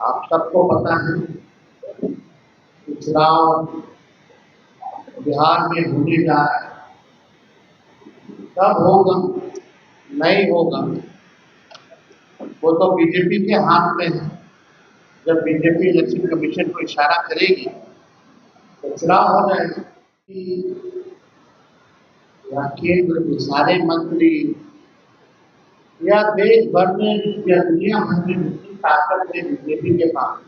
आप सबको पता है कि चुनाव बिहार में होने जा रहा है। कब होगा नहीं होगा वो तो बीजेपी के हाथ में है। जब बीजेपी इलेक्शन कमीशन को इशारा करेगी तो चुनाव हो जाएगा। या केंद्र के सारे मंत्री या देश भर में या दुनिया भर में जितनी ताकत है बीजेपी के पास,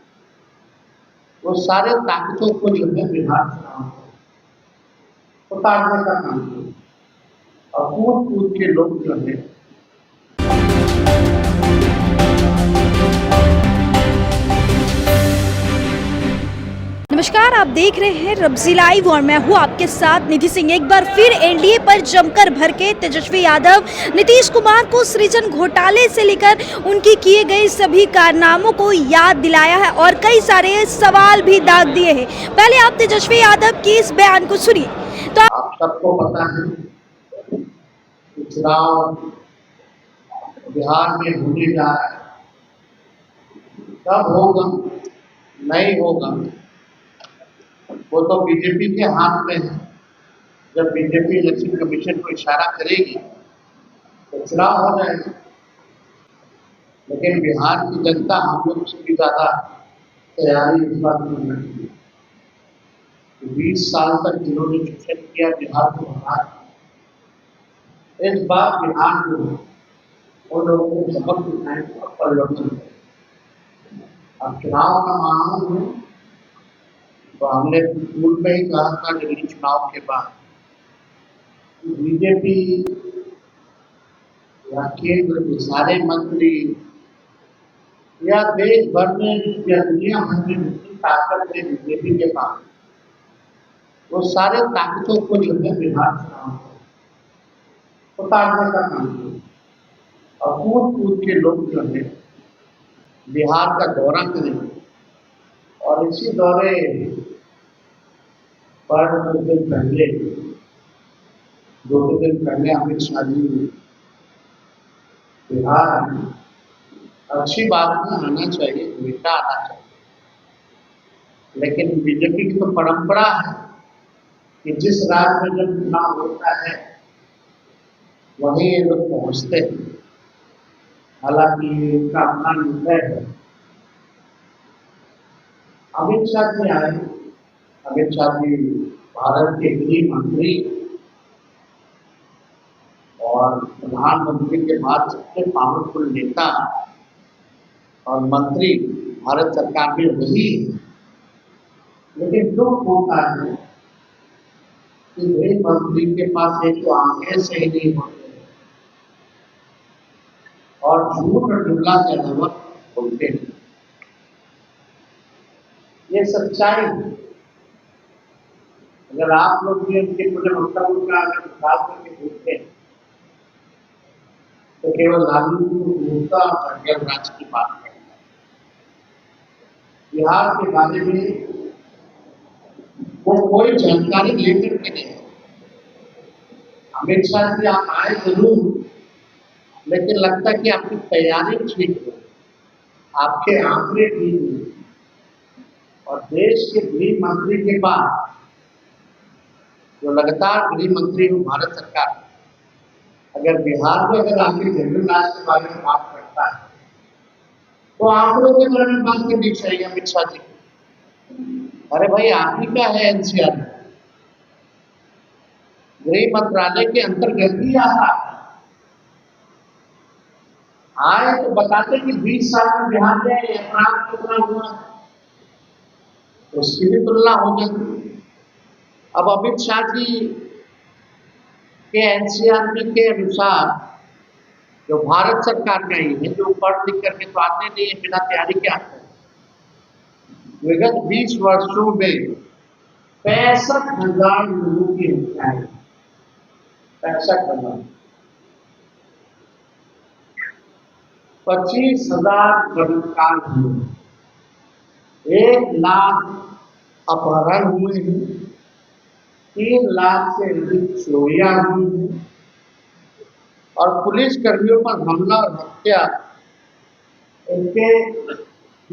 वो सारे ताकतों को जो है बिहार चुनाव उतारने का काम किया और कूद कूद के लोग जो है नमस्कार, आप देख रहे हैं रब्जी लाइव और मैं हूं आपके साथ निधि सिंह। एक बार फिर एनडीए पर जमकर भड़के तेजस्वी यादव नीतीश कुमार को सृजन घोटाले से लेकर उनकी किए गए सभी कारनामों को याद दिलाया है और कई सारे सवाल भी दाग दिए हैं। पहले आप तेजस्वी यादव के इस बयान को सुनिए। तो आप सबको पता है कि चुनाव बिहार में होने जा रहा है। कब होगा नहीं होगा वो तो बीजेपी के हाथ में है। जब बीजेपी इलेक्शन कमीशन को इशारा करेगी तो चुनाव हो जाएगा। लेकिन बिहार की जनता हम लोग से भी ज्यादा तैयारी इस बात में रखती है। 20 साल तक जिन्होंने शोषण किया बिहार को हरा, इस बार बिहार को उन लोगों को सबक दिखाएंगे और परिवर्तन करेंगे। अब चुनाव का माहौल है तो हमने पूर्व में ही कहा था दिल्ली चुनाव के बाद बीजेपी या केंद्र के सारे मंत्री या देश भर में या दुनिया भर में जितनी ताकत है बीजेपी के पास, वो सारे ताकतों को जो है बिहार चुनाव उतारने का काम किया और कूद कूद के लोग जो है बिहार का दौरा करेंगे। और इसी दौरे पर कुछ दिन पहले, 2 दिन पहले अमित शाह जी बिहार आए। अच्छी बात है, आना चाहिए, हमेशा आना चाहिए। लेकिन बीजेपी की तो परंपरा है कि जिस राज्य में जब चुनाव होता है वहीं ये लोग पहुंचते हैं। हालांकि इनका अपना निर्णय है। अमित शाह जी आए। अमित शाह जी भारत के गृह मंत्री और प्रधानमंत्री के बाद सबसे पावरफुल नेता और मंत्री भारत सरकार में वही है। लेकिन दुख होता है कि गृह मंत्री के पास एक तो आंखें सही नहीं होते और झूठ और जुमला के अलावा बोलते हैं। ये सच्चाई है। अगर आप लोग भी उनके पूरे वक्तव्य का अगर विचार करके देखते हैं तो केवल लालू गुप्ता और राज की बात करते हैं। बिहार के बारे में वो कोई जानकारी लेकर के नहीं। अमित शाह जी आप आए जरूर, लेकिन लगता है कि आपकी तैयारी ठीक है, आपके आंकड़े ठीक है। और देश के गृह मंत्री के बाद जो लगातार गृह मंत्री हो भारत सरकार, अगर बिहार में अगर आके जनरल राज के बारे में बात करता है तो आंकड़ों के बारे में बात करनी चाहिए अमित शाह जी। अरे भाई, आप ही क्या है एनसीआर में? गृह मंत्रालय के अंतर्गत ही आता आए तो बताते कि 20 साल में बिहार में अपराध कितना हुआ, तो उसकी भी तुलना हो जाती। अब अमित शाह जी के एनसीआर में के अनुसार जो भारत सरकार का ही है, जो पढ़ लिख करके तो आते नहीं है, बिना तैयारी के आते हैं। विगत 20 वर्षों में 65,000 लोगों की हत्याएं, 65,000, 25,000 बलात्कार हुए, 1 लाख अपहरण हुए हैं, 3 लाख से अधिक चोरियां हुई हैं और पुलिस कर्मियों पर हमला और हत्या इनके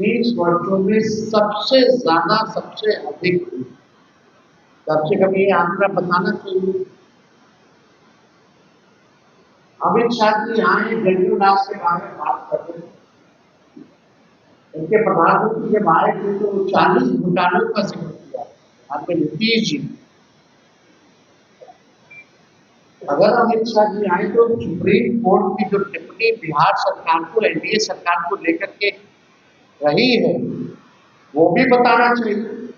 20 वर्षों में सबसे ज्यादा, सबसे अधिक हुई। कम से कम ये आंकड़ा बताना चाहिए। अमित शाह जी आए, जनरल राज के बारे में बात कर रहे हैं। इनके प्रधानमंत्री जब आए थे तो 40 घोटालों का जिक्र किया आपके नीतीश जी। अगर अमित शाह जी आए तो सुप्रीम कोर्ट की जो टिप्पणी बिहार सरकार को, एनडीए सरकार को लेकर के रही है, वो भी बताना चाहिए।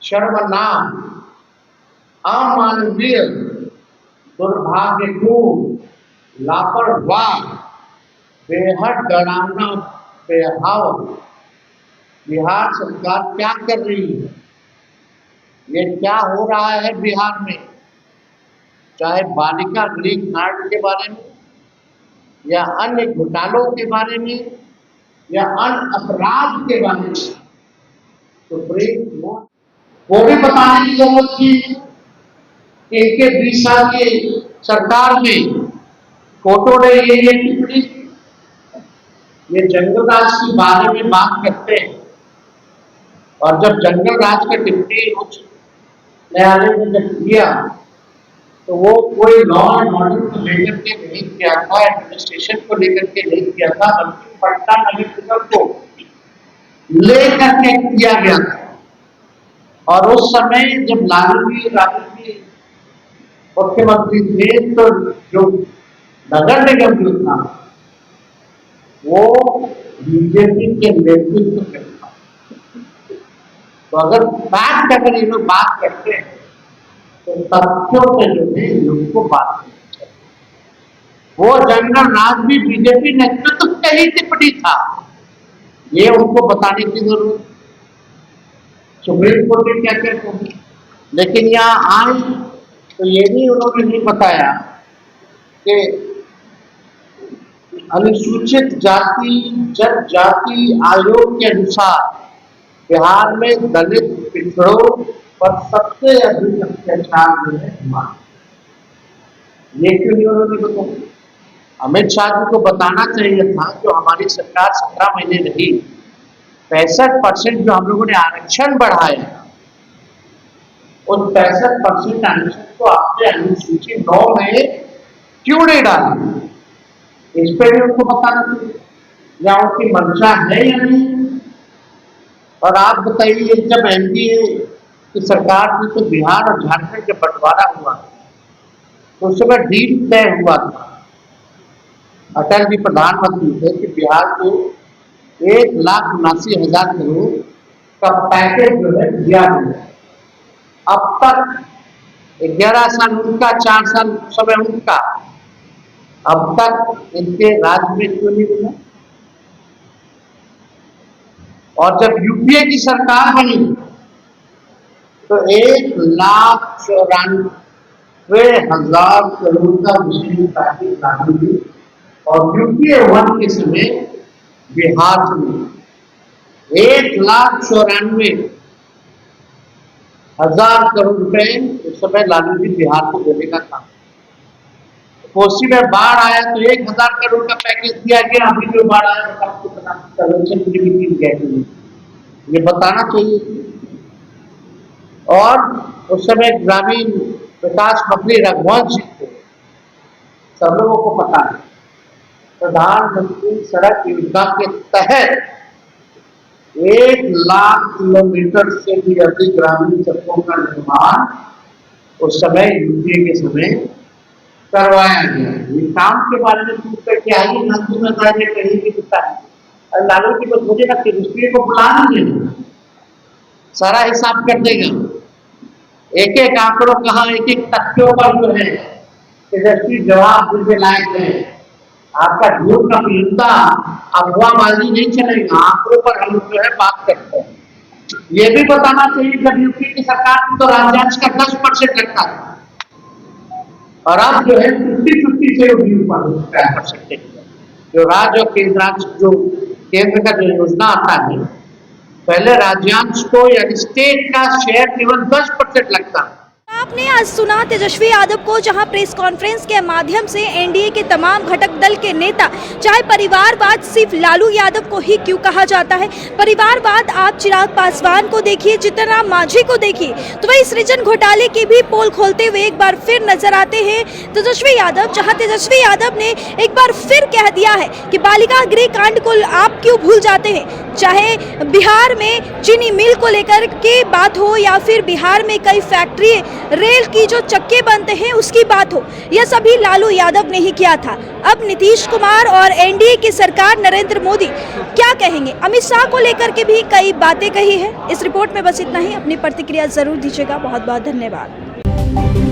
शर्मनाक, अमानवीय, दुर्भाग्यपूर्ण, लापरवाह, बेहद डरावना, बेहाव बिहार सरकार क्या कर रही है। ये क्या हो रहा है बिहार में, चाहे बालिका गृह कांड के बारे में या अन्य घोटालों के बारे में या अन्य अपराध के बारे में, सुप्रीम कोर्ट वो भी बताने की जरूरत थी कि इनके 20 साल की सरकार में कोर्टों ने ये टिप्पणी, ये जंगल राज के बारे में बात करते हैं, और जब जंगल राज का टिप्पणी उच्च न्यायालय ने जब किया तो वो कोई लॉ एंड ऑर्डर को लेकर के नहीं किया था, एडमिनिस्ट्रेशन को लेकर के नहीं किया था, बल्कि पटना नगर निगम को लेकर के किया गया था। और उस समय जब लालू जी मुख्यमंत्री थे तो जो नगर निगम जो था वो बीजेपी के नेतृत्व में था। तो अगर फैक्ट अगर ये लोग बात करते हैं तो तथ्यों से जो है लोगों को बात करनी चाहिए। वो जंगल राज भी बीजेपी नेतृत्व का ही टिप्पणी था, ये उनको बताने की जरूरत। सुप्रीम कोर्ट ने क्या कहते हैं, लेकिन यहाँ आए तो ये भी उन्होंने नहीं बताया कि अनुसूचित जाति जनजाति आयोग के अनुसार बिहार में दलित पिछड़ों पर सबसे अधिक अत्याचार जो है हुआ। ये क्यों नहीं उन्होंने बताया? अमित शाह जी को बताना चाहिए था जो हमारी सरकार 17 महीने रही, 65% जो हम लोगों ने आरक्षण बढ़ाया, उन 65% आरक्षण को आपने अनुसूची 9 में क्यों नहीं डाला, इस पर भी उनको बताना चाहिए, या उनकी मंशा है या नहीं। और आप बताइए, जब एनडीए की सरकार थी तो बिहार और झारखंड जब बंटवारा हुआ तो उस समय डील तय हुआ था, अटल जी प्रधानमंत्री थे कि बिहार को 1,79,000 करोड़ का पैकेज जो है दिया गया। अब तक 11 साल उनका, 4 साल समय उनका, अब तक इनके राज्य में क्यों नहीं मिला? और जब यूपीए की सरकार बनी तो 1,94,000 करोड़ का विशेष पैकेज लागू हुई, और यूपीए 1 के समय बिहार में 1,94,000 करोड़ रुपए उस समय लालू जी बिहार को देने का था। कोसी में बाढ़ आया तो 1,000 करोड़ का पैकेज दिया गया, अभी जो बाढ़ आया तो आपको पता, ये बताना चाहिए। और उस समय ग्रामीण विकास मंत्री रघुवंश जी थे, सब लोगों को पता है, प्रधानमंत्री सड़क योजना के तहत 1,00,000 किलोमीटर से भी अधिक ग्रामीण सड़कों का निर्माण उस समय यूपीए के समय करवाया गया। ये काम के बारे में पूछकर क्या ही मंत्री में कहीं भी दिखता है। लालू जी को मुझे ना यूपीए को बुला लीजिए, सारा हिसाब कर देगा, एक एक आंकड़ों कहा, एक एक तथ्यों पर जो है तेजस्वी जवाब देने लायक है। आपका झूठ का पीड़िता अफवाहबाजी नहीं चलेगा, आंकड़ों पर हम जो है बात करते हैं। ये भी बताना चाहिए, जब यूपी की सरकार थी तो राज्यांश का 10% लगता था, और अब जो है 50-50 से परसेंटेज जो राज्य और केंद्र का जो योजना आता है, पहले राज्यांश को या स्टेट का शेयर केवल 10% लगता है। आपने आज सुना तेजस्वी यादव को, जहां प्रेस कॉन्फ्रेंस के माध्यम से एनडीए के तमाम घटक दल के नेता, चाहे परिवारवाद सिर्फ लालू यादव को ही क्यों कहा जाता है, परिवारवाद आप चिराग पासवान को देखिए, जीतन राम मांझी को देखिए, तो वही सृजन घोटाले की भी पोल खोलते हुए एक बार फिर नजर आते हैं तेजस्वी यादव। जहां तेजस्वी यादव ने एक बार फिर कह दिया है कि बालिका गृह कांड को आप क्यों भूल जाते हैं, चाहे बिहार में चीनी मिल को लेकर के बात हो या फिर बिहार में कई फैक्ट्री रेल की जो चक्के बनते हैं उसकी बात हो, यह सभी लालू यादव ने ही किया था। अब नीतीश कुमार और एनडीए की सरकार नरेंद्र मोदी क्या कहेंगे, अमित शाह को लेकर के भी कई बातें कही है। इस रिपोर्ट में बस इतना ही। अपनी प्रतिक्रिया जरूर दीजिएगा। बहुत बहुत धन्यवाद।